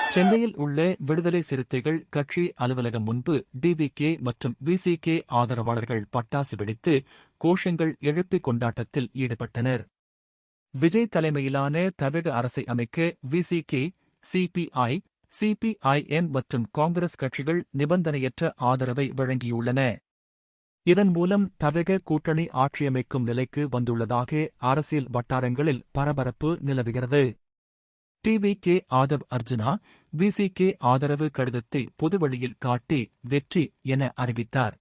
சென்னையில் உள்ள விடுதலை சிறுத்தைகள் கட்சி அலுவலகம் முன்பு டிவிகே மற்றும் விசிகே ஆதரவாளர்கள் பட்டாசு வெடித்து கோஷங்கள் எழுப்பி கொண்டாட்டத்தில் ஈடுபட்டனர். விஜய் தலைமையிலான தமிழக அரசை அமைக்க விசிகே, சிபிஐ, சிபிஐஎம் மற்றும் காங்கிரஸ் கட்சிகள் நிபந்தனையற்ற ஆதரவை வழங்கியுள்ளன. இதன் மூலம் தமிழக கூட்டணி ஆட்சியமைக்கும் நிலைக்கு வந்துள்ளதாக அரசியல் வட்டாரங்களில் பரபரப்பு நிலவுகிறது. டிவிகே ஆதவ் அர்ஜுனா, விசிகே ஆதரவு கடிதத்தை பொதுவெளியில் காட்டி வெற்றி என அறிவித்தார்.